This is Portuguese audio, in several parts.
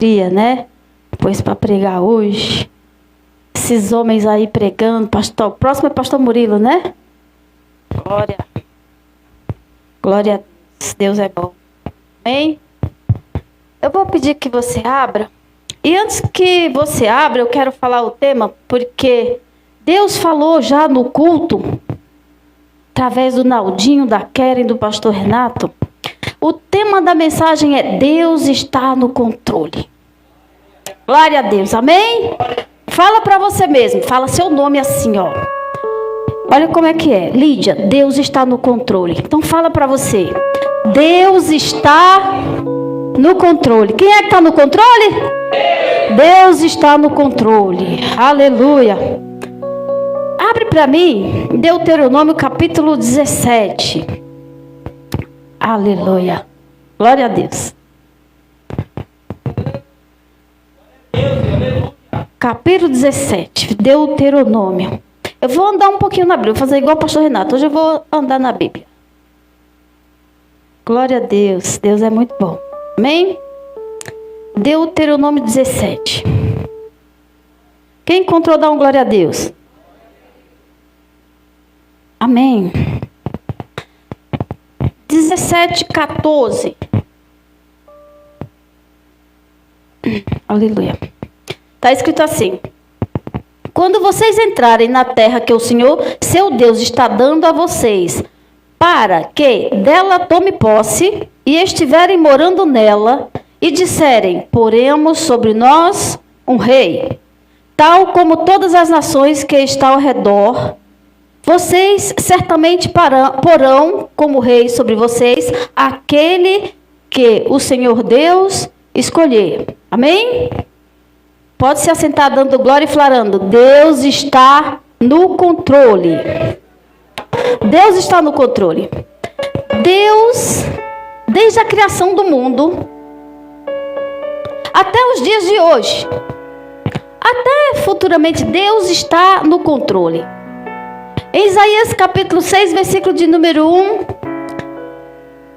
dia, né? Pois para pregar hoje. Esses homens aí pregando, pastor. O próximo é pastor Murilo, né? Glória a Deus. Deus é bom. Amém? Eu vou pedir que você abra. E antes que você abra, eu quero falar o tema, porque Deus falou já no culto, através do Naldinho, da Keren, do pastor Renato. O tema da mensagem é: Deus está no controle. Glória a Deus, amém? Fala para você mesmo, fala seu nome assim, ó. Olha como é que é. Lídia, Deus está no controle. Então fala para você: Deus está no controle. Quem é que está no controle? Deus está no controle. Aleluia. Abre para mim Deuteronômio capítulo 17. Aleluia. Glória a Deus. Capítulo 17, Deuteronômio. Eu vou andar um pouquinho na Bíblia, vou fazer igual o pastor Renato. Hoje eu vou andar na Bíblia. Glória a Deus. Deus é muito bom. Amém? Deuteronômio 17. Quem encontrou, dá um glória a Deus. Amém. 17, 14. Aleluia. Está escrito assim: quando vocês entrarem na terra que o Senhor, seu Deus, está dando a vocês, para que dela tome posse, e estiverem morando nela, e disserem: poremos sobre nós um rei, tal como todas as nações que estão ao redor, vocês certamente porão como rei sobre vocês aquele que o Senhor Deus escolher. Amém? Pode se assentar dando glória e flarando: Deus está no controle. Deus está no controle. Deus, desde a criação do mundo, até os dias de hoje, até futuramente, Deus está no controle. Em Isaías capítulo 6, versículo de número 1,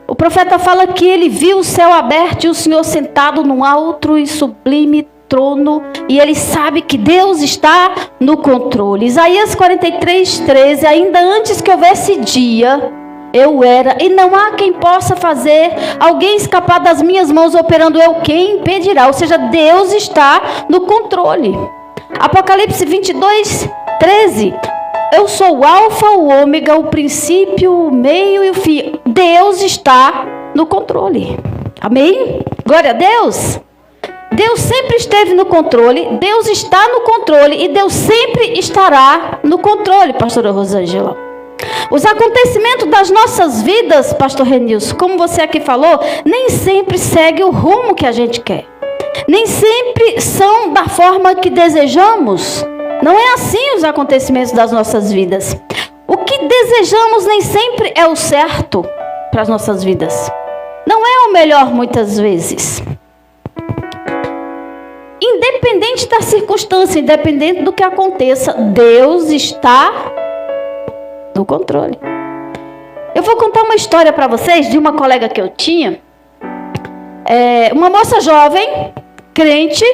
o profeta fala que ele viu o céu aberto e o Senhor sentado num alto e sublime trono, e ele sabe que Deus está no controle. Isaías 43, 13, ainda antes que houvesse dia, eu era, e não há quem possa fazer alguém escapar das minhas mãos, operando eu, quem impedirá? Ou seja, Deus está no controle. Apocalipse 22, 13, eu sou o alfa, o ômega, o princípio, o meio e o fim. Deus está no controle. Amém? Glória a Deus. Deus sempre esteve no controle, Deus está no controle e Deus sempre estará no controle, pastora Rosângela. Os acontecimentos das nossas vidas, pastor Renilson, como você aqui falou, nem sempre segue o rumo que a gente quer. Nem sempre são da forma que desejamos. Não é assim os acontecimentos das nossas vidas. O que desejamos nem sempre é o certo para as nossas vidas. Não é o melhor muitas vezes. Independente da circunstância, independente do que aconteça, Deus está no controle. Eu vou contar uma história para vocês de uma colega que eu tinha. Uma moça jovem, crente,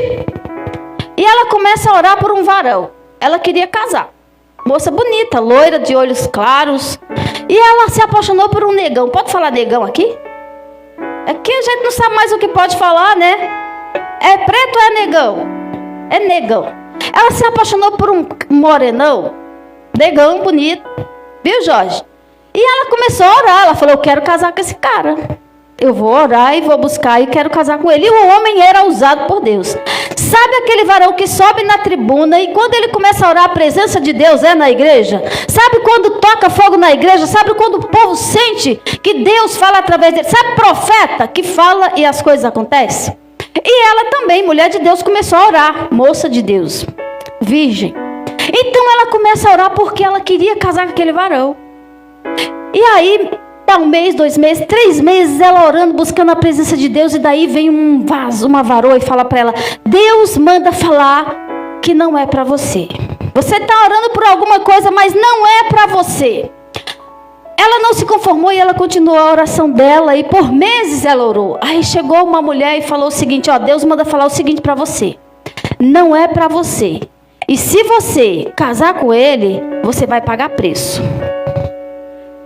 e ela começa a orar por um varão. Ela queria casar. Moça bonita, loira, de olhos claros. E ela se apaixonou por um negão. Pode falar negão aqui? É que a gente não sabe mais o que pode falar, né? É preto ou é negão? É negão. Ela se apaixonou por um morenão, negão, bonito. Viu, Jorge? E ela começou a orar. Ela falou: eu quero casar com esse cara. Eu vou orar e vou buscar e quero casar com ele. E o homem era usado por Deus. Sabe aquele varão que sobe na tribuna e quando ele começa a orar, a presença de Deus é na igreja? Sabe quando toca fogo na igreja? Sabe quando o povo sente que Deus fala através dele? Sabe profeta que fala e as coisas acontecem? E ela também, mulher de Deus, começou a orar. Moça de Deus, virgem. Então ela começa a orar porque ela queria casar com aquele varão. E aí, dá 1 mês, 2 meses, 3 meses, ela orando, buscando a presença de Deus. E daí vem uma varoa e fala para ela: Deus manda falar que não é para você. Você está orando por alguma coisa, mas não é para você. ela não se conformou e ela continuou a oração dela, e por meses ela orou. Aí chegou uma mulher e falou o seguinte: ó, Deus manda falar o seguinte para você: não é para você. E se você casar com ele, você vai pagar preço.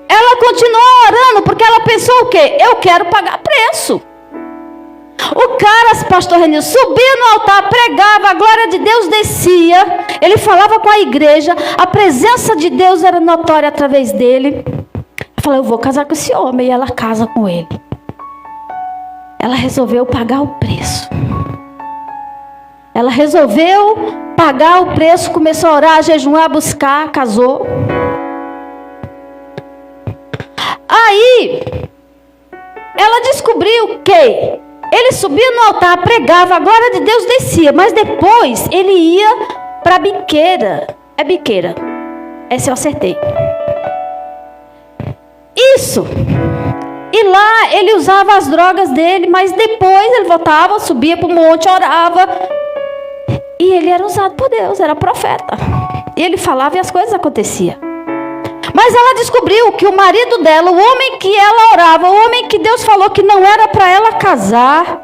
Ela continuou orando porque ela pensou o quê? Eu quero pagar preço. O cara, pastor Renil, subia no altar, pregava, a glória de Deus descia, ele falava com a igreja, a presença de Deus era notória através dele. Ela falou: eu vou casar com esse homem. E ela casa com ele. Ela resolveu pagar o preço. Ela resolveu pagar o preço, começou a orar, a jejuar, a buscar, casou. Aí, ela descobriu que ele subia no altar, pregava, a glória de Deus descia, mas depois ele ia para a biqueira. É biqueira. Essa eu acertei. Isso. E lá ele usava as drogas dele, mas depois ele voltava, subia para o monte, orava. E ele era usado por Deus, era profeta. E ele falava e as coisas aconteciam. Mas ela descobriu que o marido dela, o homem que ela orava, o homem que Deus falou que não era para ela casar,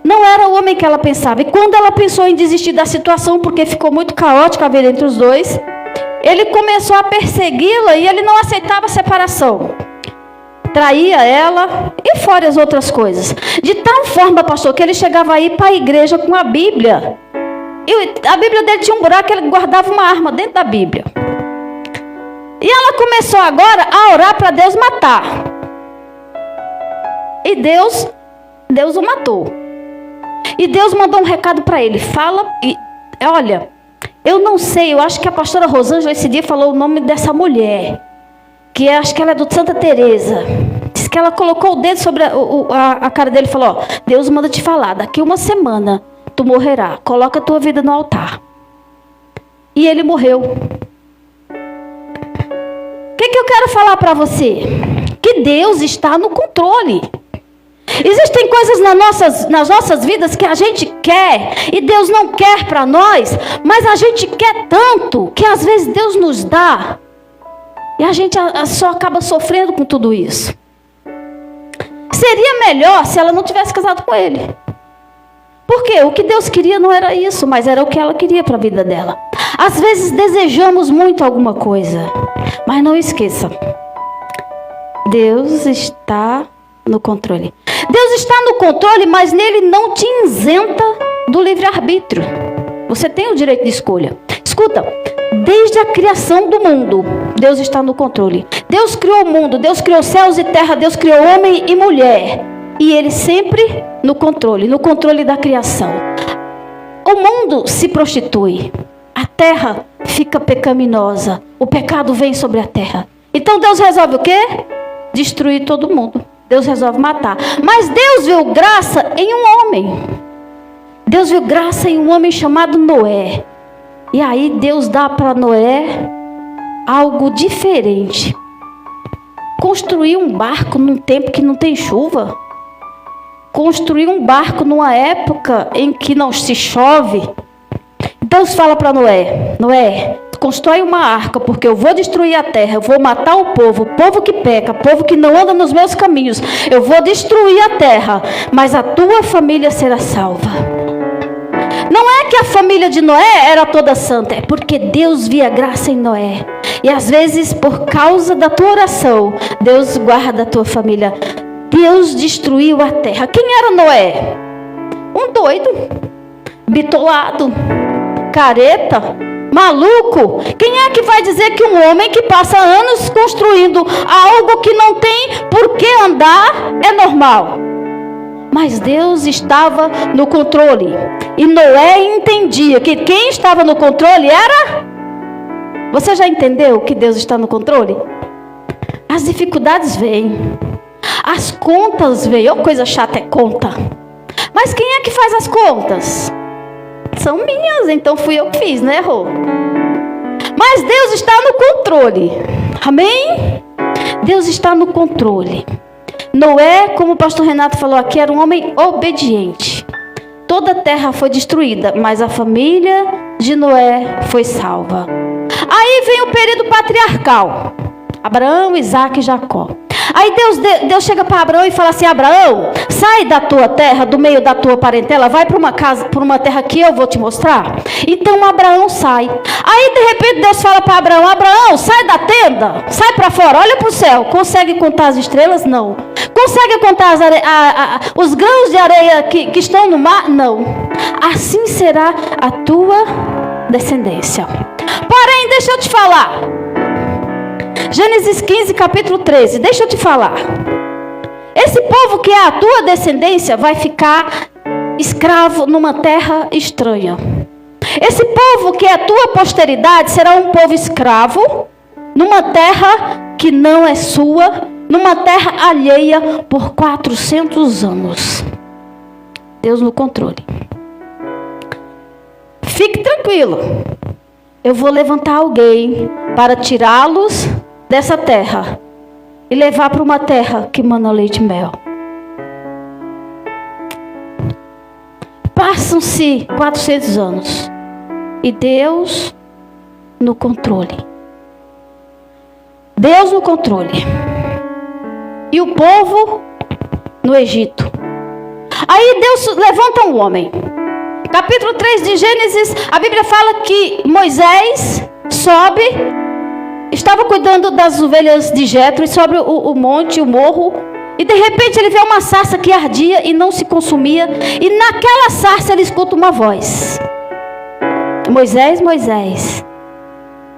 não era o homem que ela pensava. E quando ela pensou em desistir da situação, porque ficou muito caótica a vida entre os dois, ele começou a persegui-la e ele não aceitava a separação. Traía ela e fora as outras coisas. De tal forma, pastor, que ele chegava aí para a igreja com a Bíblia. E a Bíblia dele tinha um buraco, ele guardava uma arma dentro da Bíblia. E ela começou agora a orar para Deus matar. E Deus o matou. E Deus mandou um recado para ele. Fala, olha, eu não sei, eu acho que a pastora Rosângela esse dia falou o nome dessa mulher. Que acho que ela é do Santa Teresa. Diz que ela colocou o dedo sobre a cara dele e falou: ó, Deus manda te falar, daqui uma semana tu morrerá. Coloca a tua vida no altar. E ele morreu. O que eu quero falar para você? Que Deus está no controle. Existem coisas nas nossas vidas que a gente quer e Deus não quer para nós, mas a gente quer tanto que às vezes Deus nos dá e a gente só acaba sofrendo com tudo isso. Seria melhor se ela não tivesse casado com ele. Porque o que Deus queria não era isso, mas era o que ela queria para a vida dela. Às vezes desejamos muito alguma coisa, mas não esqueça, Deus está no controle. Deus está no controle, mas nele não te isenta do livre-arbítrio. Você tem o direito de escolha. Escuta, desde a criação do mundo, Deus está no controle. Deus criou o mundo, Deus criou céus e terra, Deus criou homem e mulher. E ele sempre no controle da criação. O mundo se prostitui. A terra fica pecaminosa. O pecado vem sobre a terra. Então Deus resolve o quê? Destruir todo mundo. Deus resolve matar. Mas Deus viu graça em um homem. Deus viu graça em um homem chamado Noé. E aí Deus dá para Noé algo diferente. Construir um barco num tempo que não tem chuva. Construir um barco numa época em que não se chove. Deus fala para Noé: Noé, constrói uma arca, porque eu vou destruir a terra, eu vou matar o povo que peca, o povo que não anda nos meus caminhos. Eu vou destruir a terra, mas a tua família será salva. Não é que a família de Noé era toda santa, é porque Deus via graça em Noé. E às vezes, por causa da tua oração, Deus guarda a tua família. Deus destruiu a terra. Quem era Noé? Um doido, bitolado, careta, maluco. Quem é que vai dizer que um homem que passa anos construindo algo que não tem por que andar é normal? Mas Deus estava no controle. E Noé entendia que quem estava no controle era... Você já entendeu que Deus está no controle? As dificuldades vêm. As contas vêm. Oh, coisa chata é conta. Mas quem é que faz as contas? São minhas, então fui eu que fiz, né, Rô? Mas Deus está no controle. Amém? Deus está no controle. Noé, como o pastor Renato falou aqui, era um homem obediente. Toda a terra foi destruída, mas a família de Noé foi salva. Aí vem o período patriarcal. Abraão, Isaque e Jacó. Aí Deus chega para Abraão e fala assim: Abraão, sai da tua terra, do meio da tua parentela, vai para uma casa, para uma terra que eu vou te mostrar. Então Abraão sai. Aí de repente Deus fala para Abraão: Abraão, sai da tenda, sai para fora, olha para o céu. Consegue contar as estrelas? Não. Consegue contar os grãos de areia que estão no mar? Não. Assim será a tua descendência. Porém, deixa eu te falar. Gênesis 15, capítulo 13. Deixa eu te falar. Esse povo que é a tua descendência vai ficar escravo numa terra estranha. Esse povo que é a tua posteridade será um povo escravo numa terra que não é sua, numa terra alheia por 400 anos. Deus no controle. Fique tranquilo. Eu vou levantar alguém para tirá-los dessa terra e levar para uma terra que mana leite e mel. Passam-se 400 anos e Deus no controle. Deus no controle. E o povo no Egito. Aí Deus levanta um homem. Capítulo 3 de Gênesis, a Bíblia fala que Moisés sobe, estava cuidando das ovelhas de Jetro, e sobe o monte, o morro, e de repente ele vê uma sarça que ardia e não se consumia, e naquela sarça ele escuta uma voz: Moisés, Moisés,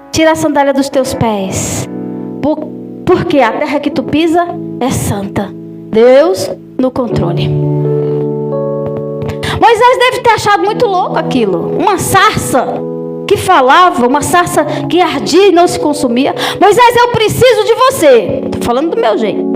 tira a sandália dos teus pés, porque a terra que tu pisa é santa. Deus no controle. Moisés deve ter achado muito louco aquilo. Uma sarça que falava, uma sarça que ardia e não se consumia. Moisés, eu preciso de você. Estou falando do meu jeito.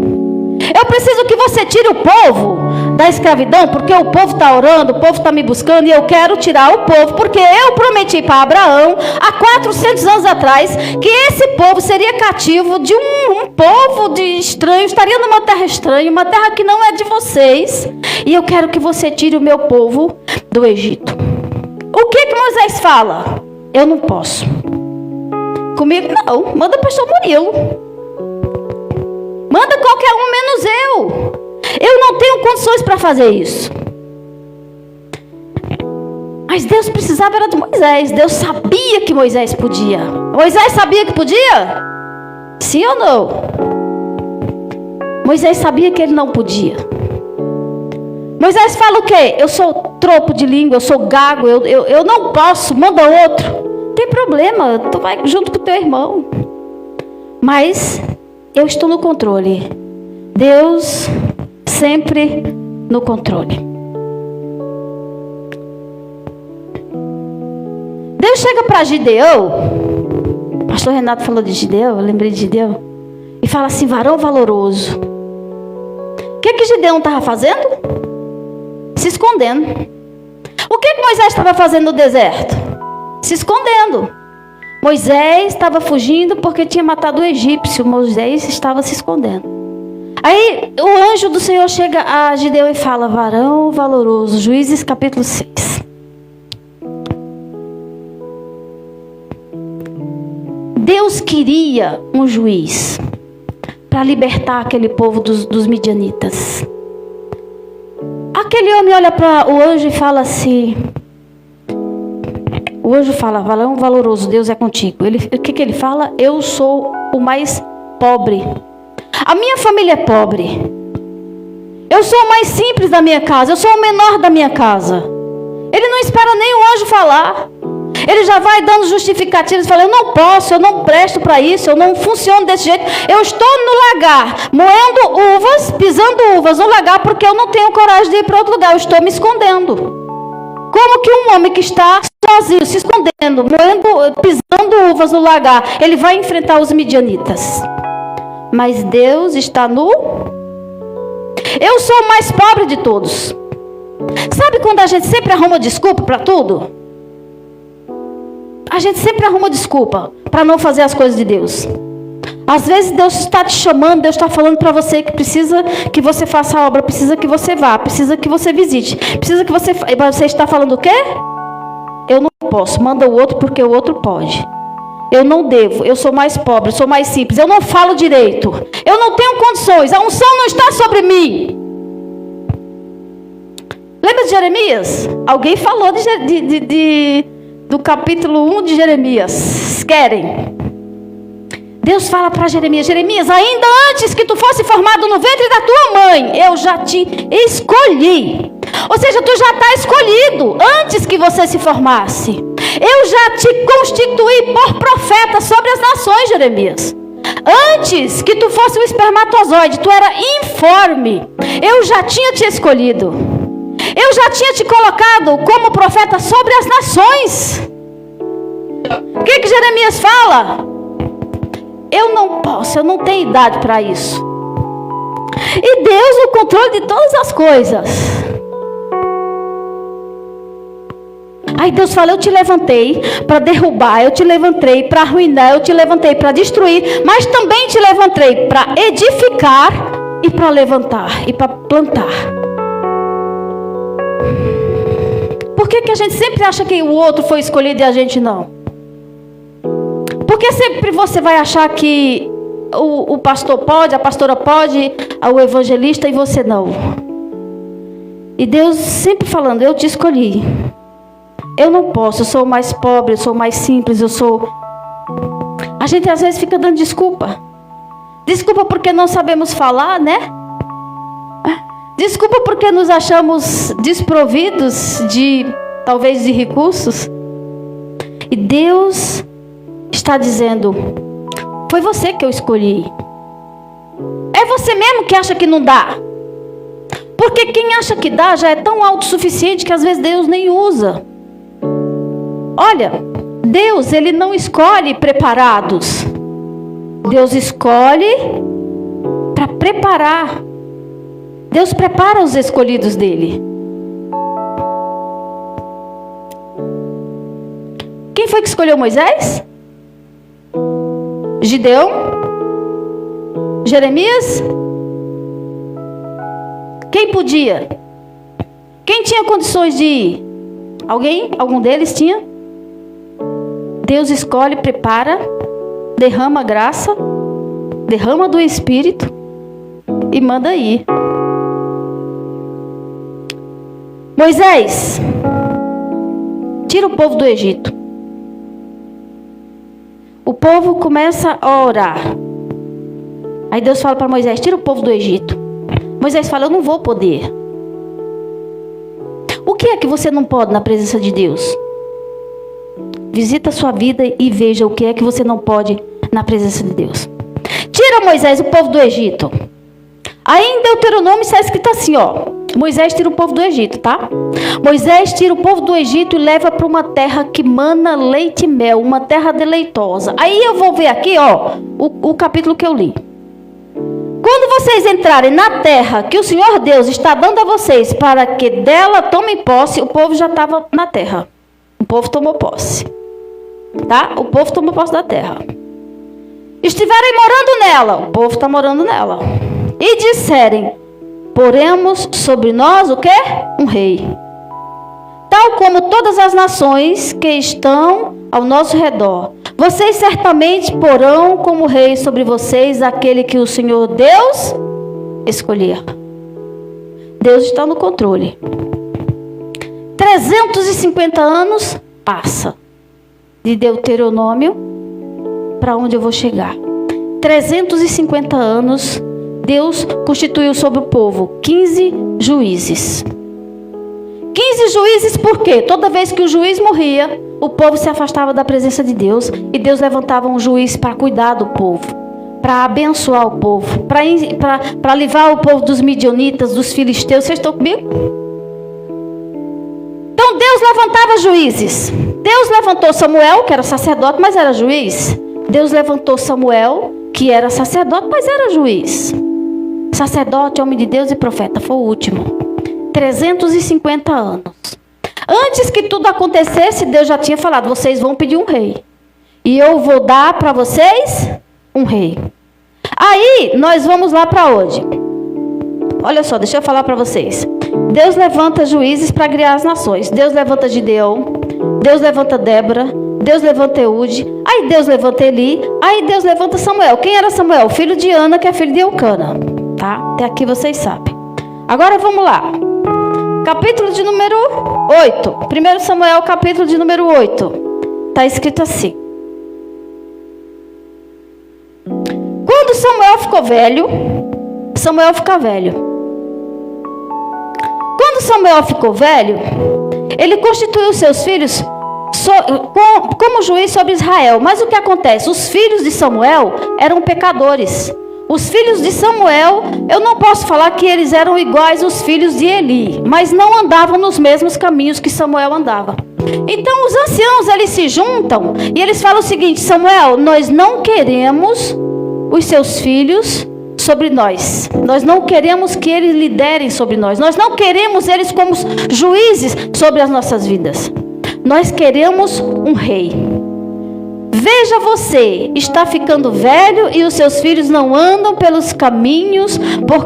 Eu preciso que você tire o povo da escravidão, porque o povo está orando, o povo está me buscando, e eu quero tirar o povo, porque eu prometi para Abraão, há 400 anos atrás, que esse povo seria cativo de um povo de estranho, estaria numa terra estranha, uma terra que não é de vocês, e eu quero que você tire o meu povo do Egito. O que Moisés fala? Eu não posso. Comigo não, manda o pastor Murilo. Manda qualquer um menos eu. Eu não tenho condições para fazer isso. Mas Deus precisava era de Moisés. Deus sabia que Moisés podia. Moisés sabia que podia? Sim ou não? Moisés sabia que ele não podia. Moisés fala o quê? Eu sou tropo de língua, eu sou gago, eu não posso, manda outro. Não tem problema, tu vai junto com o teu irmão. Mas eu estou no controle. Deus sempre no controle. Deus chega para Gideão. O pastor Renato falou de Gideão, eu lembrei de Gideão. E fala assim: varão valoroso. O que Gideão estava fazendo? Se escondendo. O que Moisés estava fazendo no deserto? Se escondendo. Moisés estava fugindo porque tinha matado o egípcio. Moisés estava se escondendo. Aí o anjo do Senhor chega a Gideão e fala: varão valoroso. Juízes capítulo 6. Deus queria um juiz para libertar aquele povo dos midianitas. Aquele homem olha para o anjo e fala assim... O anjo fala: varão valoroso, Deus é contigo. O que ele fala? Eu sou o mais pobre. A minha família é pobre. Eu sou o mais simples da minha casa. Eu sou o menor da minha casa. Ele não espera nem o anjo falar. Ele já vai dando justificativas. Fala: eu não posso, eu não presto para isso. Eu não funciono desse jeito. Eu estou no lagar, moendo uvas, pisando uvas no lagar, porque eu não tenho coragem de ir para outro lugar. Eu estou me escondendo. Como que um homem que está sozinho, se escondendo, pisando uvas no lagar, ele vai enfrentar os midianitas? Mas Deus está no... Eu sou o mais pobre de todos. Sabe quando a gente sempre arruma desculpa para tudo? A gente sempre arruma desculpa para não fazer as coisas de Deus. Às vezes Deus está te chamando, Deus está falando para você que precisa que você faça a obra, precisa que você vá, precisa que você visite, precisa que você... Você está falando o quê? Eu não posso, manda o outro porque o outro pode. Eu não devo, eu sou mais pobre, eu sou mais simples, eu não falo direito, eu não tenho condições, a unção não está sobre mim. Lembra de Jeremias? Alguém falou do capítulo 1 de Jeremias. Querem? Deus fala para Jeremias: Jeremias, ainda antes que tu fosse formado no ventre da tua mãe, eu já te escolhi. Ou seja, tu já está escolhido antes que você se formasse. Eu já te constituí por profeta sobre as nações, Jeremias. Antes que tu fosse um espermatozoide, tu era informe. Eu já tinha te escolhido. Eu já tinha te colocado como profeta sobre as nações. O que Jeremias fala? Eu não posso, eu não tenho idade para isso. E Deus no controle de todas as coisas. Aí Deus fala: eu te levantei para derrubar, eu te levantei para arruinar, eu te levantei para destruir, mas também te levantei para edificar e para levantar e para plantar. Por que a gente sempre acha que o outro foi escolhido e a gente não? Porque sempre você vai achar que o pastor pode, a pastora pode, o evangelista, e você não. E Deus sempre falando: eu te escolhi. Eu não posso, eu sou mais pobre, eu sou mais simples, eu sou... A gente às vezes fica dando desculpa. Desculpa porque não sabemos falar, né? Desculpa porque nos achamos desprovidos talvez de recursos. E Deus está dizendo: foi você que eu escolhi. É você mesmo que acha que não dá. Porque quem acha que dá já é tão autossuficiente que às vezes Deus nem usa. Olha, Deus, Ele não escolhe preparados. Deus escolhe para preparar. Deus prepara os escolhidos dele. Quem foi que escolheu Moisés? Gideão? Jeremias? Quem podia? Quem tinha condições de ir? Alguém? Algum deles tinha? Deus escolhe, prepara, derrama graça, derrama do Espírito e manda ir. Moisés, tira o povo do Egito. O povo começa a orar. Aí Deus fala para Moisés: tira o povo do Egito. Moisés fala: eu não vou poder. O que é que você não pode na presença de Deus? Visita a sua vida e veja o que é que você não pode na presença de Deus. Tira, Moisés, o povo do Egito. Aí em Deuteronômio está escrito assim, ó: Moisés tira o povo do Egito, tá? Moisés tira o povo do Egito e leva para uma terra que mana leite e mel, uma terra deleitosa. Aí eu vou ver aqui, ó, o capítulo que eu li. Quando vocês entrarem na terra que o Senhor Deus está dando a vocês para que dela tomem posse, o povo já estava na terra. O povo tomou posse. Tá? O povo tomou posse da terra. Estiverem morando nela, o povo está morando nela. E disserem: poremos sobre nós o quê? Um rei. Tal como todas as nações que estão ao nosso redor. Vocês certamente porão como rei sobre vocês aquele que o Senhor Deus escolher. Deus está no controle. 350 anos passa de Deuteronômio para onde eu vou chegar. 350 anos Deus constituiu sobre o povo 15 juízes. 15 juízes por quê? Toda vez que o juiz morria, o povo se afastava da presença de Deus. E Deus levantava um juiz para cuidar do povo, para abençoar o povo, para livrar o povo dos midianitas, dos filisteus. Vocês estão comigo? Então Deus levantava juízes. Deus levantou Samuel, que era sacerdote, mas era juiz. Deus levantou Samuel, que era sacerdote, mas era juiz. Sacerdote, homem de Deus e profeta, foi o último. 350 anos. Antes que tudo acontecesse, Deus já tinha falado: vocês vão pedir um rei. E eu vou dar para vocês um rei. Aí, nós vamos lá para onde? Olha só, deixa eu falar para vocês. Deus levanta juízes para guiar as nações. Deus levanta Gideão. Deus levanta Débora. Deus levanta Eude, aí Deus levanta Eli, aí Deus levanta Samuel. Quem era Samuel? Filho de Ana, que é filho de Eucana. Tá? Até aqui vocês sabem. Agora vamos lá. Capítulo de número 8. 1 Samuel, capítulo de número 8. Está escrito assim. Quando Samuel ficou velho, Samuel fica velho. Quando Samuel ficou velho, ele constituiu seus filhos como juiz sobre Israel. Mas o que acontece? Os filhos de Samuel eram pecadores. Os filhos de Samuel, eu não posso falar que eles eram iguais aos filhos de Eli, mas não andavam nos mesmos caminhos que Samuel andava. Então os anciãos, eles se juntam e eles falam o seguinte: Samuel, nós não queremos os seus filhos sobre nós. Nós não queremos que eles liderem sobre nós. Nós não queremos eles como juízes sobre as nossas vidas. Nós queremos um rei. Veja, você está ficando velho e os seus filhos não andam pelos caminhos. Por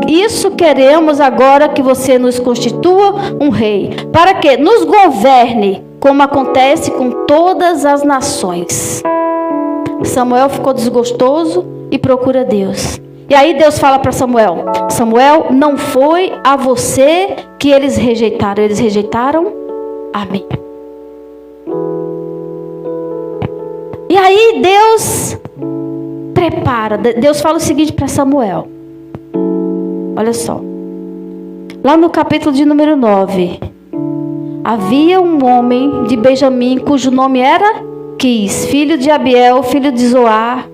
isso queremos agora que você nos constitua um rei, para que nos governe, como acontece com todas as nações. Samuel ficou desgostoso e procura Deus. E aí Deus fala para Samuel: Samuel, não foi a você que eles rejeitaram a mim. E aí Deus prepara, Deus fala o seguinte para Samuel. Olha só. Lá no capítulo de número 9. Havia um homem de Benjamim, cujo nome era Quis, filho de Abiel, filho de Zoar.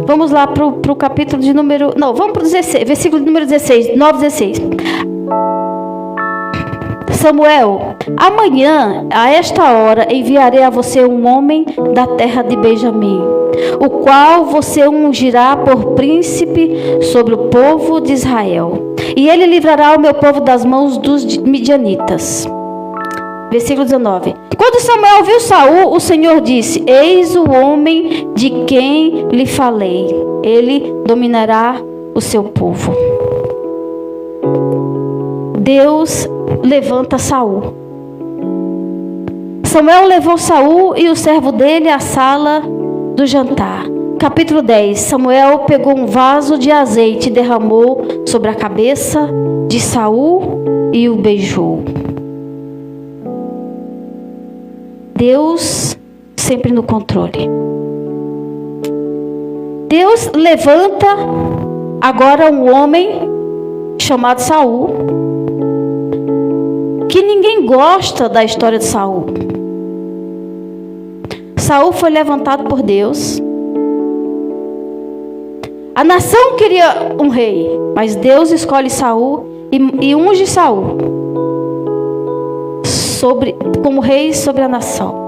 Vamos lá para o capítulo de número... Não, vamos para o 16, versículo de número 16, 9, 16. Samuel, amanhã, a esta hora, enviarei a você um homem da terra de Benjamim, o qual você ungirá por príncipe sobre o povo de Israel. E ele livrará o meu povo das mãos dos midianitas. Versículo 19. Quando Samuel viu Saul, o Senhor disse: Eis o homem de quem lhe falei. Ele dominará o seu povo. Deus levanta Saul. Samuel levou Saul e o servo dele à sala do jantar. Capítulo 10. Samuel pegou um vaso de azeite e derramou sobre a cabeça de Saul e o beijou. Deus sempre no controle. Deus levanta agora um homem chamado Saul, que ninguém gosta da história de Saul. Saul foi levantado por Deus. A nação queria um rei, mas Deus escolhe Saul e unge Saul como rei sobre a nação.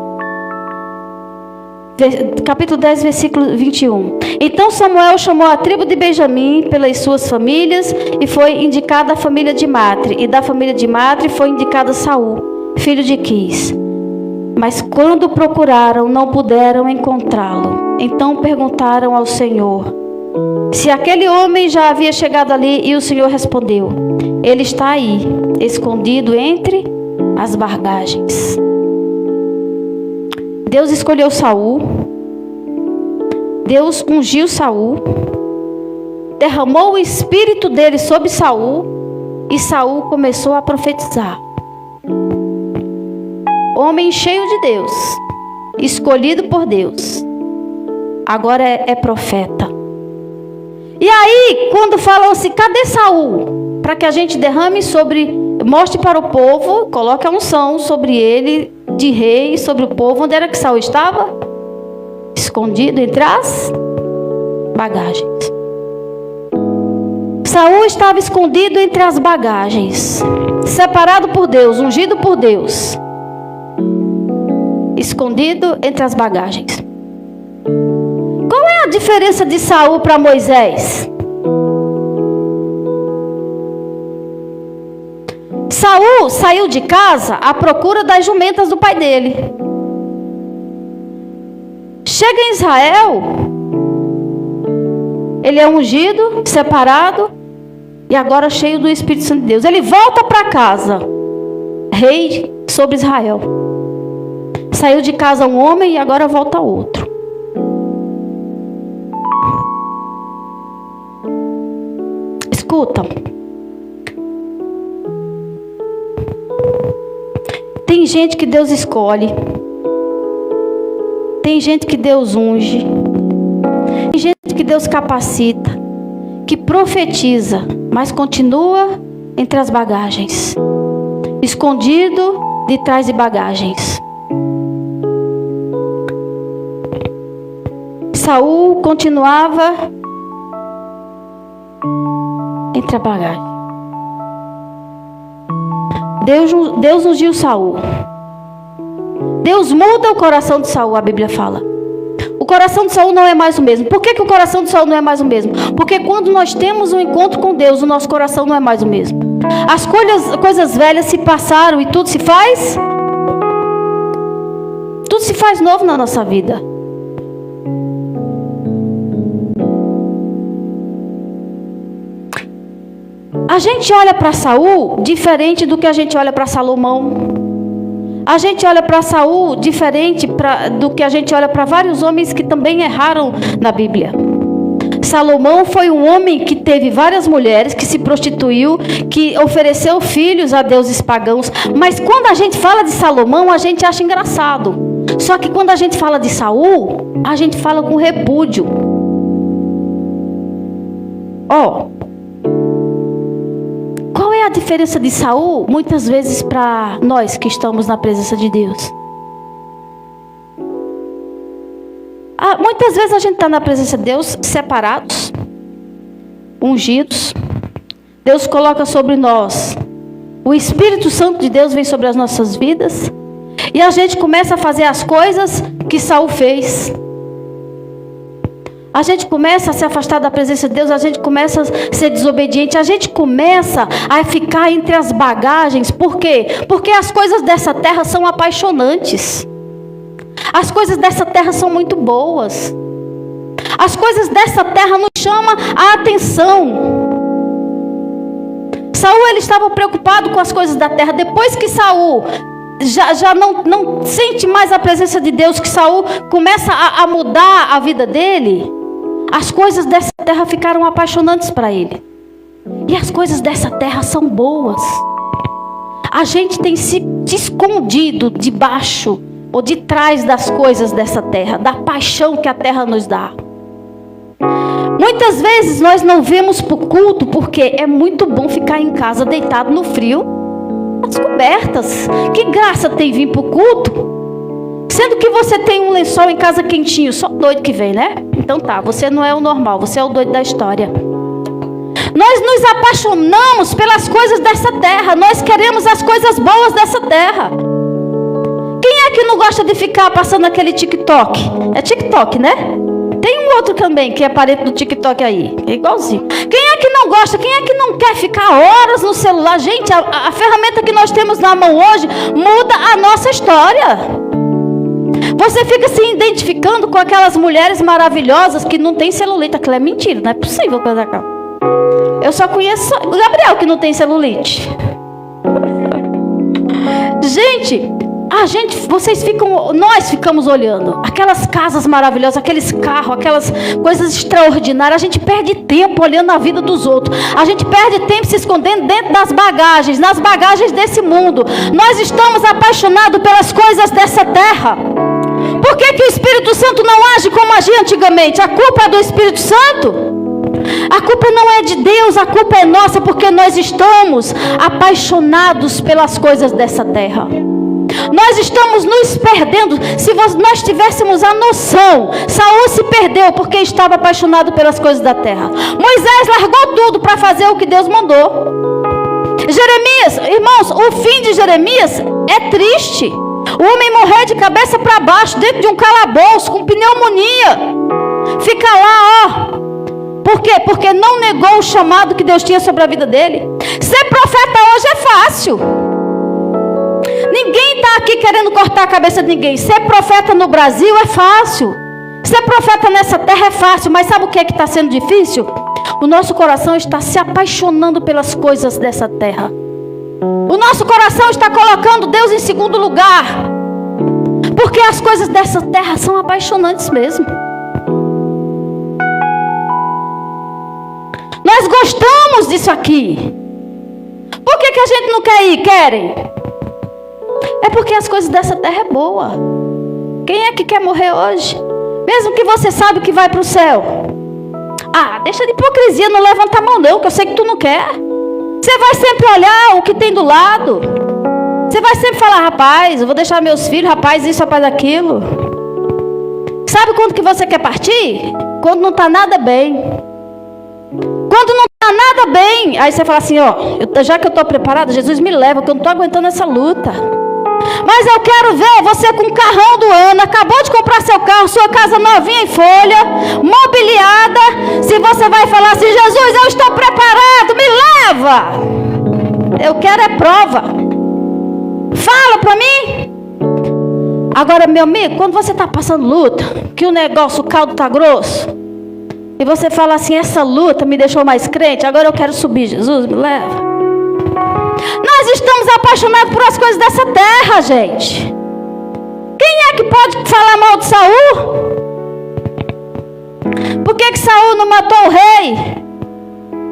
Capítulo 10, versículo 21. Então Samuel chamou a tribo de Benjamim pelas suas famílias e foi indicada a família de Matre. E da família de Matre foi indicada Saul, filho de Quis. Mas quando procuraram, não puderam encontrá-lo. Então perguntaram ao Senhor se aquele homem já havia chegado ali, e o Senhor respondeu: ele está aí, escondido entre as bagagens. Deus escolheu Saul. Deus ungiu Saul. Derramou o espírito dele sobre Saul. E Saul começou a profetizar. Homem cheio de Deus, escolhido por Deus, agora é profeta. E aí, quando falam assim: cadê Saul? Para que a gente derrame mostre para o povo, coloque a unção sobre ele de rei, sobre o povo. Onde era que Saul estava? Escondido entre as bagagens. Saul estava escondido entre as bagagens, separado por Deus, ungido por Deus, escondido entre as bagagens. Qual é a diferença de Saul para Moisés? Saul saiu de casa à procura das jumentas do pai dele. Chega em Israel, ele é ungido, separado e agora cheio do Espírito Santo de Deus. Ele volta para casa, rei sobre Israel. Saiu de casa um homem e agora volta outro. Escuta. Tem gente que Deus escolhe. Tem gente que Deus unge. Tem gente que Deus capacita, que profetiza, mas continua entre as bagagens, escondido de trás de bagagens. Saul continuava entre a bagagem. Deus ungiu Saul. Deus muda o coração de Saul, a Bíblia fala. O coração de Saul não é mais o mesmo. Por que o coração de Saul não é mais o mesmo? Porque quando nós temos um encontro com Deus, o nosso coração não é mais o mesmo. As coisas velhas se passaram e tudo se faz novo na nossa vida. A gente olha para Saul diferente do que a gente olha para Salomão. A gente olha para Saul diferente do que a gente olha para vários homens que também erraram na Bíblia. Salomão foi um homem que teve várias mulheres, que se prostituiu, que ofereceu filhos a deuses pagãos. Mas quando a gente fala de Salomão, a gente acha engraçado. Só que quando a gente fala de Saul, a gente fala com repúdio. Qual é a diferença de Saul, muitas vezes, para nós que estamos na presença de Deus? Muitas vezes a gente está na presença de Deus separados, ungidos. Deus coloca sobre nós, o Espírito Santo de Deus vem sobre as nossas vidas, e a gente começa a fazer as coisas que Saul fez. A gente começa a se afastar da presença de Deus, a gente começa a ser desobediente, a gente começa a ficar entre as bagagens. Por quê? Porque as coisas dessa terra são apaixonantes. As coisas dessa terra são muito boas. As coisas dessa terra nos chamam a atenção. Saul, ele estava preocupado com as coisas da terra. Depois que Saul já não sente mais a presença de Deus, que Saul começa a mudar a vida dele, as coisas dessa terra ficaram apaixonantes para ele. E as coisas dessa terra são boas. A gente tem se escondido debaixo ou de trás das coisas dessa terra, da paixão que a terra nos dá. Muitas vezes nós não vemos para o culto porque é muito bom ficar em casa deitado no frio, as cobertas. Que graça tem vir para o culto, sendo que você tem um lençol em casa quentinho? Só doido que vem, né? Então tá, você não é o normal, você é o doido da história. Nós nos apaixonamos pelas coisas dessa terra, nós queremos as coisas boas dessa terra. Quem é que não gosta de ficar passando aquele TikTok? É TikTok, né? Tem um outro também que é parente do TikTok aí, é igualzinho. Quem é que não gosta? Quem é que não quer ficar horas no celular? Gente, a ferramenta que nós temos na mão hoje muda a nossa história. Você fica se identificando com aquelas mulheres maravilhosas que não tem celulite. Aquilo é mentira, não é possível. Eu só conheço o Gabriel que não tem celulite. Nós ficamos olhando aquelas casas maravilhosas, aqueles carros, aquelas coisas extraordinárias. A gente perde tempo olhando a vida dos outros. A gente perde tempo se escondendo dentro das bagagens, nas bagagens desse mundo. Nós estamos apaixonados pelas coisas dessa terra. Por que o Espírito Santo não age como agia antigamente? A culpa é do Espírito Santo? A culpa não é de Deus, a culpa é nossa, porque nós estamos apaixonados pelas coisas dessa terra. Nós estamos nos perdendo. Se nós tivéssemos a noção, Saul se perdeu porque estava apaixonado pelas coisas da terra. Moisés largou tudo para fazer o que Deus mandou. Jeremias, irmãos, o fim de Jeremias é triste. O homem morreu de cabeça para baixo, dentro de um calabouço, com pneumonia. Fica lá, Por quê? Porque não negou o chamado que Deus tinha sobre a vida dele. Ser profeta hoje é fácil. Ninguém está aqui querendo cortar a cabeça de ninguém. Ser profeta no Brasil é fácil. Ser profeta nessa terra é fácil. Mas sabe o que é que está sendo difícil? O nosso coração está se apaixonando pelas coisas dessa terra. O nosso coração está colocando Deus em segundo lugar. Porque as coisas dessa terra são apaixonantes mesmo. Nós gostamos disso aqui. Por que a gente não quer ir? Querem? É porque as coisas dessa terra é boa. Quem é que quer morrer hoje? Mesmo que você sabe que vai para o céu. Ah, deixa de hipocrisia, não levanta a mão não, que eu sei que tu não quer. Você vai sempre olhar o que tem do lado. Você vai sempre falar, rapaz, eu vou deixar meus filhos, rapaz, isso, rapaz, aquilo. Sabe quando que você quer partir? Quando não está nada bem. Quando não está nada bem, aí você fala assim, ó, já que eu estou preparado, Jesus me leva, que eu não estou aguentando essa luta. Mas eu quero ver você com o carrão do ano, acabou de comprar seu carro, sua casa novinha em folha, mobiliada. Se você vai falar assim, Jesus, eu estou preparado, me leva. Eu quero é prova. Fala para mim. Agora, meu amigo, quando você está passando luta, que o negócio, o caldo está grosso, e você fala assim, essa luta me deixou mais crente, agora eu quero subir, Jesus, me leva. Nós estamos apaixonados por as coisas dessa terra, gente. Quem é que pode falar mal de Saul? Por que Saul não matou o rei?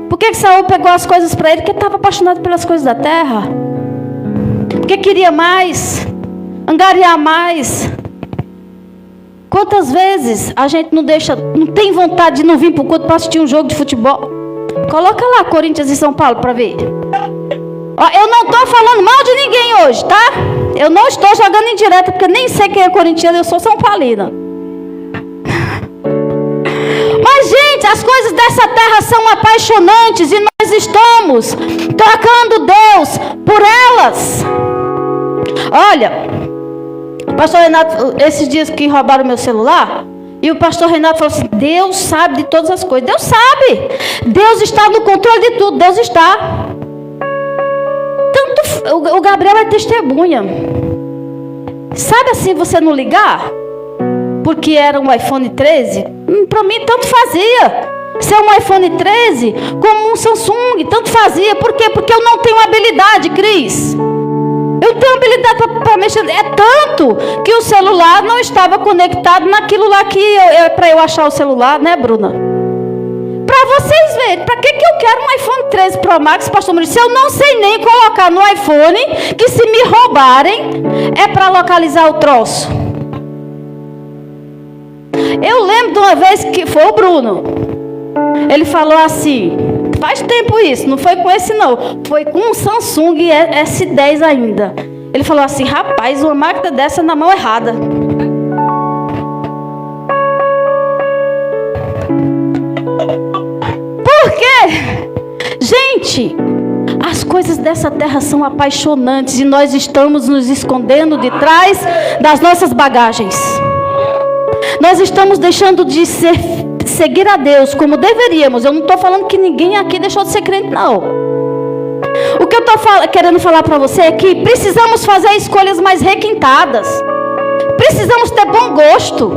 Por que Saul pegou as coisas para ele? Porque estava apaixonado pelas coisas da terra. Porque queria mais, angariar mais. Quantas vezes a gente não tem vontade de não vir para o culto para assistir um jogo de futebol? Coloca lá Corinthians e São Paulo para ver. Ó, eu não estou falando mal de ninguém hoje, tá? Eu não estou jogando em direto, porque nem sei quem é corintiano, eu sou São Paulina. Mas, gente, as coisas dessa terra são apaixonantes e nós estamos trocando Deus por elas. Olha, o pastor Renato, esses dias que roubaram meu celular, e o pastor Renato falou assim, Deus sabe de todas as coisas. Deus sabe. Deus está no controle de tudo. Deus está. O Gabriel é testemunha. Sabe assim, você não ligar? Porque era um iPhone 13? Para mim, tanto fazia. Se é um iPhone 13, como um Samsung, tanto fazia. Por quê? Porque eu não tenho habilidade, Cris. Eu tenho habilidade para mexer. É tanto que o celular não estava conectado naquilo lá que para eu achar o celular, né, Bruna? Para vocês verem, para que eu quero um iPhone 13 Pro Max, pastor Maurício? Se eu não sei nem colocar no iPhone, que se me roubarem, é para localizar o troço. Eu lembro de uma vez que foi o Bruno. Ele falou assim, faz tempo isso, não foi com esse não, foi com um Samsung S10 ainda. Ele falou assim, rapaz, uma máquina dessa na mão errada. Por quê? Gente, as coisas dessa terra são apaixonantes e nós estamos nos escondendo de trás das nossas bagagens. Nós estamos deixando de seguir a Deus como deveríamos. Eu não estou falando que ninguém aqui deixou de ser crente, não. O que eu estou querendo falar para você é que precisamos fazer escolhas mais requintadas. Precisamos ter bom gosto.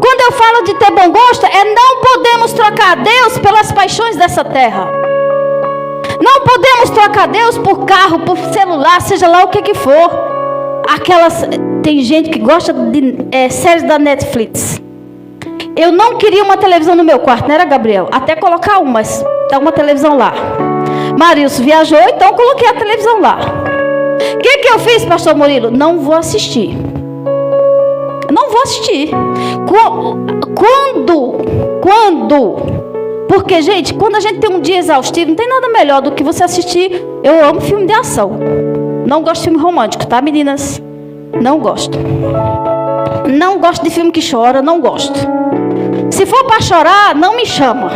Quando eu falo de ter bom gosto, não podemos trocar Deus pelas paixões dessa terra. Não podemos trocar Deus por carro, por celular, seja lá o que for. Tem gente que gosta de séries da Netflix. Eu não queria uma televisão no meu quarto, não era, Gabriel? Até colocar uma, mas tá uma televisão lá. Marilson viajou, então coloquei a televisão lá. O que eu fiz, pastor Murilo? Não vou assistir. Não vou assistir. Quando? Porque, gente, quando a gente tem um dia exaustivo, não tem nada melhor do que você assistir. Eu amo filme de ação. Não gosto de filme romântico, tá, meninas? Não gosto. Não gosto de filme que chora, não gosto. Se for para chorar, não me chama.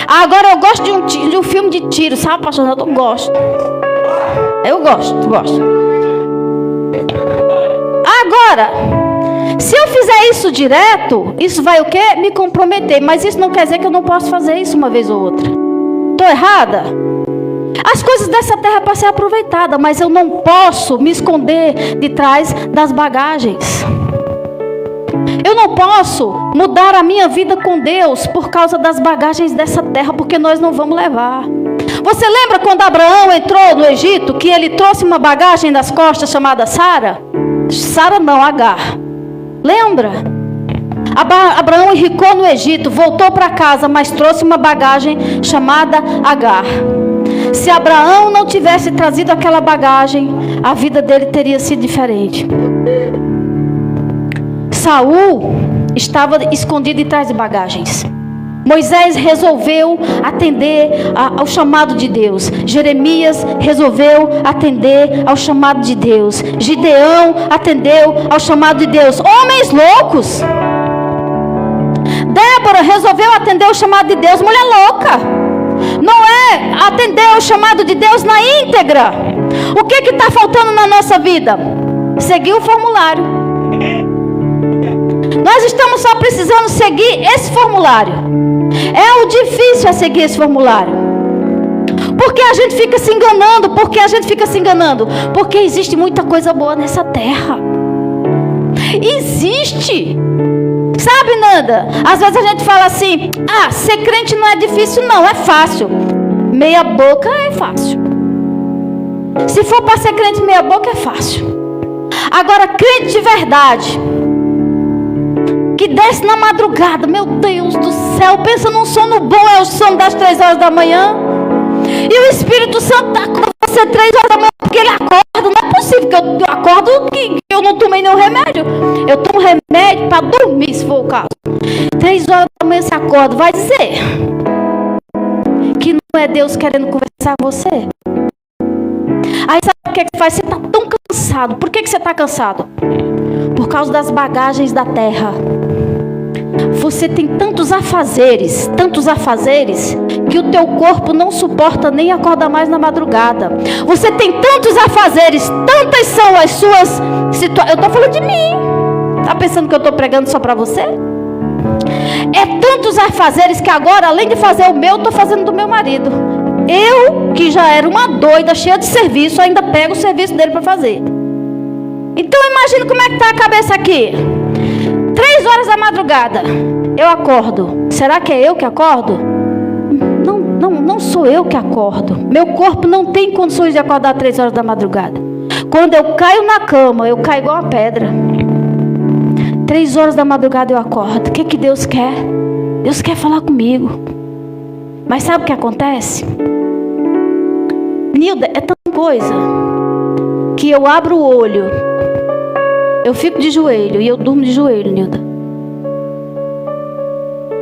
Agora eu gosto de um filme de tiro, sabe, pastor? Eu gosto. Eu gosto. Agora, se eu fizer isso direto, isso vai o quê? Me comprometer. Mas isso não quer dizer que eu não posso fazer isso uma vez ou outra. Estou errada? As coisas dessa terra é para ser aproveitada, mas eu não posso me esconder de trás das bagagens. Eu não posso mudar a minha vida com Deus por causa das bagagens dessa terra, porque nós não vamos levar. Você lembra quando Abraão entrou no Egito, que ele trouxe uma bagagem das costas chamada Sara? Sara não, Agar. Lembra? Abraão enricou no Egito, voltou para casa, mas trouxe uma bagagem chamada Agar. Se Abraão não tivesse trazido aquela bagagem, a vida dele teria sido diferente. Saul estava escondido atrás de bagagens. Moisés resolveu atender ao chamado de Deus. Jeremias resolveu atender ao chamado de Deus. Gideão atendeu ao chamado de Deus. Homens loucos. Débora resolveu atender o chamado de Deus. Mulher louca. Noé atendeu o chamado de Deus na íntegra. O que está faltando na nossa vida? Seguir o formulário. Nós estamos só precisando seguir esse formulário. É o difícil é seguir esse formulário. Porque a gente fica se enganando. Porque existe muita coisa boa nessa terra. Existe. Sabe, Nanda? Às vezes a gente fala assim: ser crente não é difícil, não, é fácil. Meia boca é fácil. Se for para ser crente meia boca é fácil. Agora, crente de verdade, que desce na madrugada, meu Deus do céu, pensa num sono bom, é o sono das 3 horas da manhã. E o Espírito Santo está com você 3 horas da manhã, porque ele acorda. Não é possível que eu acordo que eu não tomei nenhum remédio. Eu tomo remédio para dormir, se for o caso. 3 horas da manhã você acorda, vai dizer que não é Deus querendo conversar com você. Aí sabe o que faz? Você está tão cansado. Por que você está cansado? Por causa das bagagens da terra. Você tem tantos afazeres, que o teu corpo não suporta nem acordar mais na madrugada. Você tem tantos afazeres, tantas são as suas situações. Eu estou falando de mim. Está pensando que eu estou pregando só para você? É tantos afazeres que agora, além de fazer o meu, estou fazendo do meu marido. Eu, que já era uma doida, cheia de serviço, ainda pego o serviço dele para fazer. Então imagina como é que está a cabeça aqui. 3 horas da madrugada, eu acordo. Será que é eu que acordo? Não sou eu que acordo. Meu corpo não tem condições de acordar 3 horas da madrugada. Quando eu caio na cama, eu caio igual a pedra. 3 horas da madrugada eu acordo. O que Deus quer? Deus quer falar comigo. Mas sabe o que acontece? Nilda, é tanta coisa que eu abro o olho, eu fico de joelho e eu durmo de joelho, Nilda.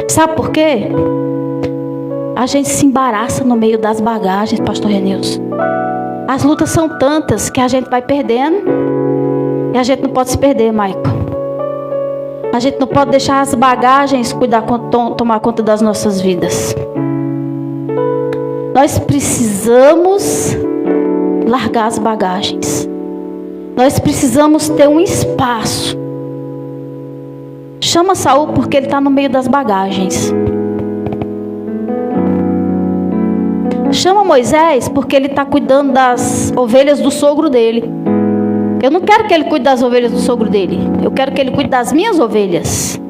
Sabe por quê? A gente se embaraça no meio das bagagens, pastor Renilson. As lutas são tantas que a gente vai perdendo. E a gente não pode se perder, Maico. A gente não pode deixar as bagagens tomar conta das nossas vidas. Nós precisamos largar as bagagens. Nós precisamos ter um espaço. Chama Saul porque ele está no meio das bagagens. Chama Moisés porque ele está cuidando das ovelhas do sogro dele. Eu não quero que ele cuide das ovelhas do sogro dele. Eu quero que ele cuide das minhas ovelhas.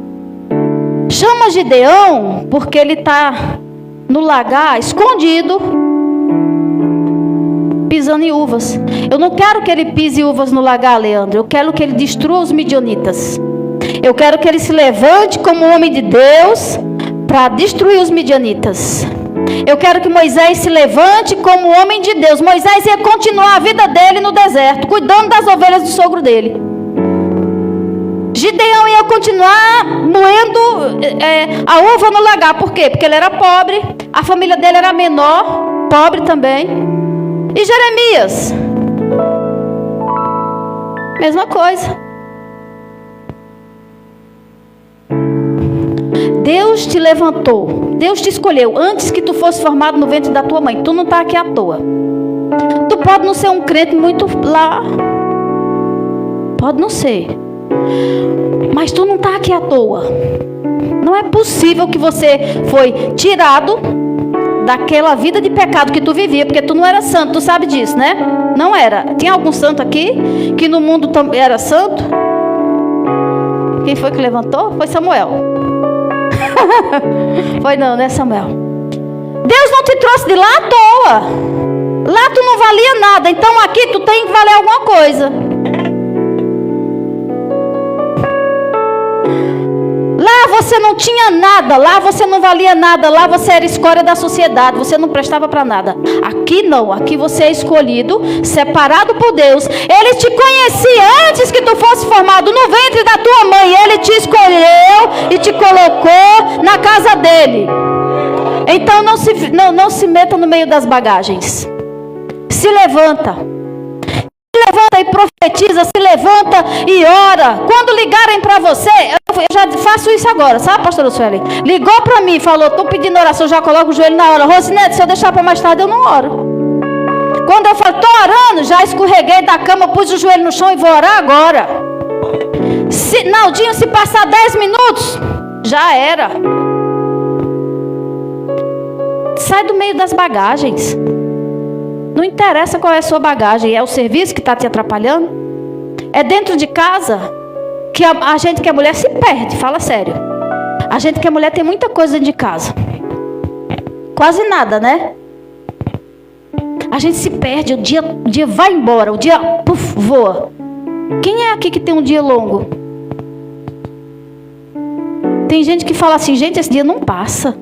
Chama Gideão porque ele está no lagar, escondido, pisando em uvas. Eu não quero que ele pise uvas no lagar, Leandro. Eu quero que ele destrua os midianitas. Eu quero que ele se levante como homem de Deus para destruir os midianitas. Eu quero que Moisés se levante como homem de Deus. Moisés ia continuar a vida dele no deserto, cuidando das ovelhas do sogro dele. Gideão ia continuar moendo a uva no lagar. Por quê? Porque ele era pobre, a família dele era menor, pobre também. E Jeremias? Mesma coisa. Deus te levantou, Deus te escolheu antes que tu fosse formado no ventre da tua mãe. Tu não está aqui à toa. Tu pode não ser um crente muito lá, pode não ser, mas tu não está aqui à toa. Não é possível que você foi tirado daquela vida de pecado que tu vivia, porque tu não era santo, tu sabe disso, né? Não era. Tinha algum santo aqui que no mundo era santo? Quem foi que levantou? Foi Samuel. Foi não, né, Samuel? Deus não te trouxe de lá à toa. Lá tu não valia nada, então aqui tu tem que valer alguma coisa. você não tinha nada, lá você não valia nada, lá você era escória da sociedade, você não prestava para nada. Aqui não, aqui você é escolhido, separado por Deus. Ele te conhecia antes que tu fosse formado no ventre da tua mãe. Ele te escolheu e te colocou na casa dele. Então não se meta no meio das bagagens. Se levanta. Se levanta e profetiza, se levanta e ora. Quando ligarem para você, eu já faço isso agora, sabe, pastora Sueli? Ligou para mim e falou, estou pedindo oração, eu já coloco o joelho na hora. Rosinete, se eu deixar para mais tarde, eu não oro. Quando eu falo, estou orando, já escorreguei da cama, pus o joelho no chão e vou orar agora. Naldinho, se passar 10 minutos, já era. Sai do meio das bagagens. Não interessa qual é a sua bagagem. É o serviço que está te atrapalhando? É dentro de casa que a gente que é mulher se perde. Fala sério. A gente que é mulher tem muita coisa dentro de casa. Quase nada, né? A gente se perde. O dia vai embora. O dia voa. Quem é aqui que tem um dia longo? Tem gente que fala assim, gente, esse dia não passa.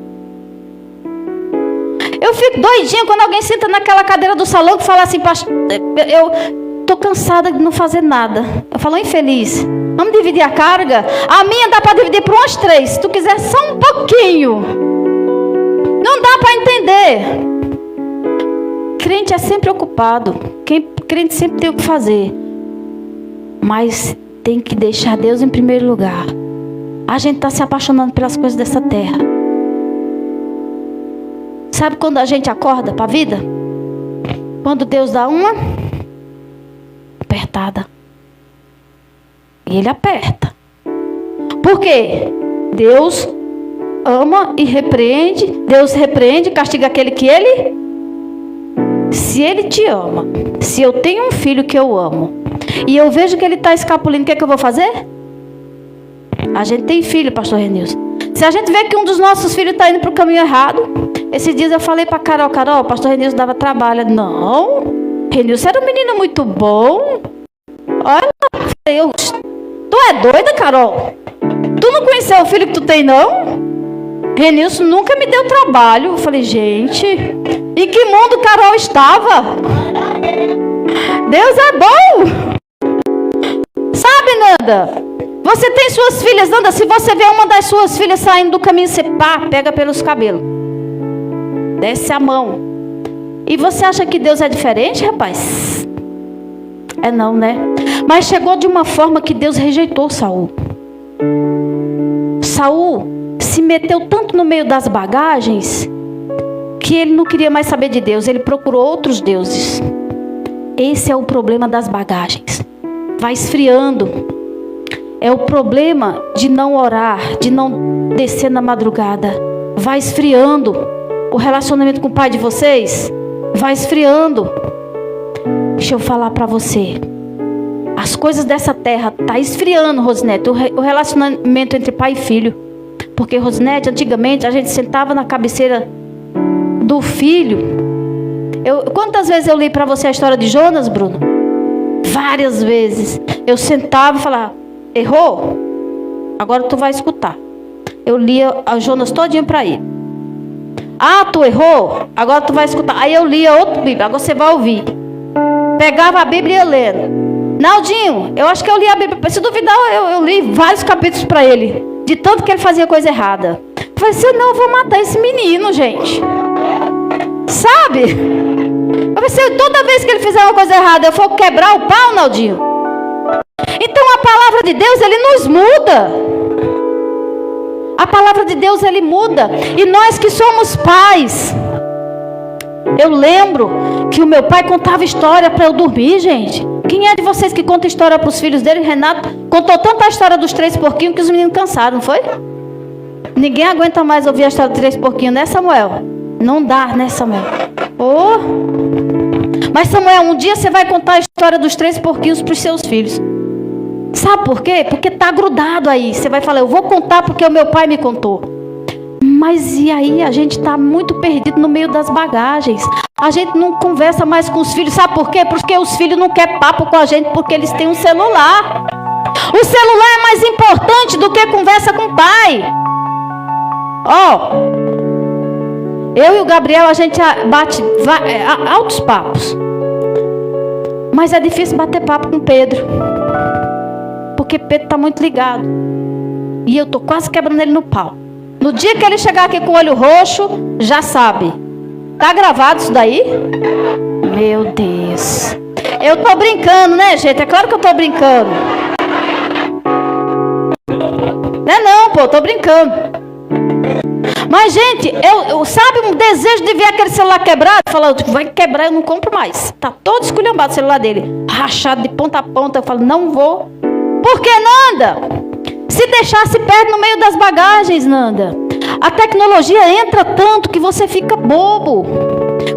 Eu fico doidinha quando alguém senta naquela cadeira do salão que fala assim, eu tô cansada de não fazer nada. Eu falo, infeliz, vamos dividir a carga? A minha dá para dividir por umas 3. Se tu quiser só um pouquinho. Não dá para entender. Crente é sempre ocupado. Crente sempre tem o que fazer. Mas tem que deixar Deus em primeiro lugar. A gente está se apaixonando pelas coisas dessa terra. Sabe quando a gente acorda para a vida? Quando Deus dá uma apertada. E Ele aperta. Por quê? Deus ama e repreende. Deus repreende e castiga aquele que Ele... Se Ele te ama, se eu tenho um filho que eu amo, e eu vejo que ele está escapulindo, o que é que eu vou fazer? A gente tem filho, pastor Renilson. Se a gente vê que um dos nossos filhos está indo para o caminho errado... Esses dias eu falei para Carol, pastor Renilson dava trabalho. Não, Renilson era um menino muito bom. Olha, tu é doida, Carol? Tu não conheceu o filho que tu tem, não? Renilson nunca me deu trabalho. Eu falei, gente, em que mundo Carol estava? Deus é bom. Sabe, Nanda? Você tem suas filhas, Nanda, se você vê uma das suas filhas saindo do caminho, você pega pelos cabelos. Desce a mão. E você acha que Deus é diferente, rapaz? É não, né? Mas chegou de uma forma que Deus rejeitou Saul. Saul se meteu tanto no meio das bagagens que ele não queria mais saber de Deus. Ele procurou outros deuses. Esse é o problema das bagagens. Vai esfriando. É o problema de não orar, de não descer na madrugada. Vai esfriando. O relacionamento com o pai de vocês vai esfriando. Deixa eu falar para você. As coisas dessa terra tá esfriando, Rosinete. O relacionamento entre pai e filho. Porque, Rosinete, antigamente a gente sentava na cabeceira do filho. Quantas vezes eu li para você a história de Jonas, Bruno? Várias vezes. Eu sentava e falava, errou? Agora tu vai escutar. Eu lia a Jonas todinho para ele. Ah, tu errou? Agora tu vai escutar. Aí eu lia outro Bíblia, agora você vai ouvir. Pegava a Bíblia e ia lendo. Naldinho, eu acho que eu li a Bíblia. Se duvidar, eu li vários capítulos para ele. De tanto que ele fazia coisa errada. Eu falei, senão eu vou matar esse menino, gente. Sabe? Eu pensei, toda vez que ele fizer uma coisa errada, eu for quebrar o pau, Naldinho. Então a palavra de Deus, ele nos muda. A palavra de Deus, ele muda. E nós que somos pais. Eu lembro que o meu pai contava história para eu dormir, gente. Quem é de vocês que conta história para os filhos dele? Renato contou tanta história dos 3 porquinhos que os meninos cansaram, não foi? Ninguém aguenta mais ouvir a história dos 3 porquinhos, né, Samuel? Não dá, né, Samuel? Oh. Mas, Samuel, um dia você vai contar a história dos 3 porquinhos para os seus filhos. Sabe por quê? Porque está grudado aí. Você vai falar, eu vou contar porque o meu pai me contou. Mas e aí? A gente está muito perdido no meio das bagagens. A gente não conversa mais com os filhos. Sabe por quê? Porque os filhos não querem papo com a gente porque eles têm um celular. O celular é mais importante do que conversa com o pai. Eu e o Gabriel, a gente bate altos papos. Mas é difícil bater papo com Pedro. Porque Pedro está muito ligado. E eu estou quase quebrando ele no pau. No dia que ele chegar aqui com o olho roxo, já sabe. Tá gravado isso daí? Meu Deus. Eu tô brincando, né, gente? É claro que eu tô brincando. Não, pô, tô brincando. Mas, gente, sabe um desejo de ver aquele celular quebrado? Fala, vai quebrar, eu não compro mais. Tá todo esculhambado o celular dele. Rachado de ponta a ponta. Eu falo, não vou. Por que, Nanda? Se deixar, se perde no meio das bagagens, Nanda. A tecnologia entra tanto que você fica bobo.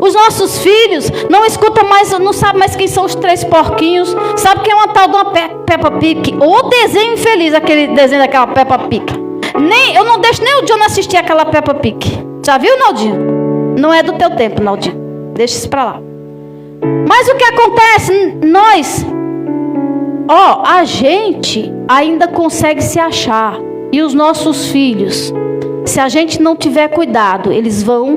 Os nossos filhos não escutam mais, não sabem mais quem são os 3 porquinhos. Sabe quem é uma tal de uma Peppa Pig? O desenho infeliz, aquele desenho daquela Peppa Pig. Eu não deixo nem o John assistir aquela Peppa Pig. Já viu, Naldinho? Não é do teu tempo, Naldinho. Deixa isso pra lá. Mas o que acontece? A gente ainda consegue se achar. E os nossos filhos, se a gente não tiver cuidado, eles vão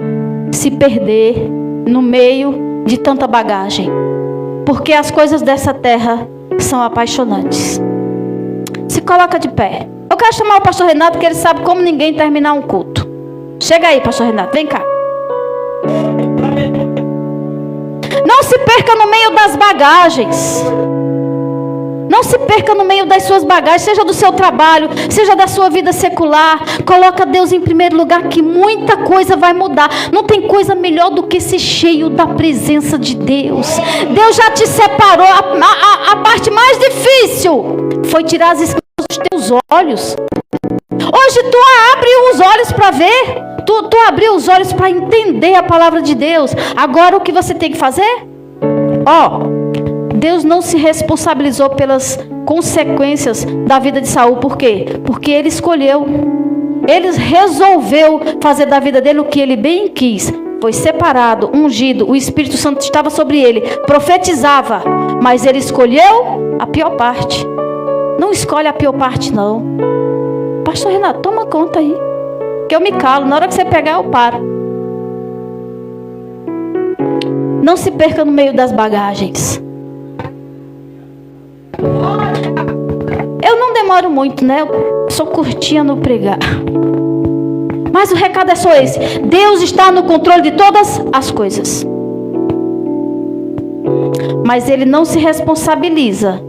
se perder no meio de tanta bagagem. Porque as coisas dessa terra são apaixonantes. Se coloca de pé. Eu quero chamar o pastor Renato, porque ele sabe como ninguém terminar um culto. Chega aí, pastor Renato, vem cá. Não se perca no meio das bagagens. Não se perca no meio das suas bagagens, seja do seu trabalho, seja da sua vida secular. Coloca Deus em primeiro lugar, que muita coisa vai mudar. Não tem coisa melhor do que ser cheio da presença de Deus. Deus já te separou. A parte mais difícil foi tirar as escamas dos teus olhos. Hoje tu abre os olhos para ver. Tu abriu os olhos para entender a palavra de Deus. Agora o que você tem que fazer? Deus não se responsabilizou pelas consequências da vida de Saul. Por quê? Porque ele escolheu. Ele resolveu fazer da vida dele o que ele bem quis. Foi separado, ungido. O Espírito Santo estava sobre ele. Profetizava. Mas ele escolheu a pior parte. Não escolhe a pior parte, não. Pastor Renato, toma conta aí. Que eu me calo. Na hora que você pegar, eu paro. Não se perca no meio das bagagens. Eu não demoro muito, né? Eu sou curtinha no pregar. Mas o recado é só esse. Deus está no controle de todas as coisas. Mas Ele não se responsabiliza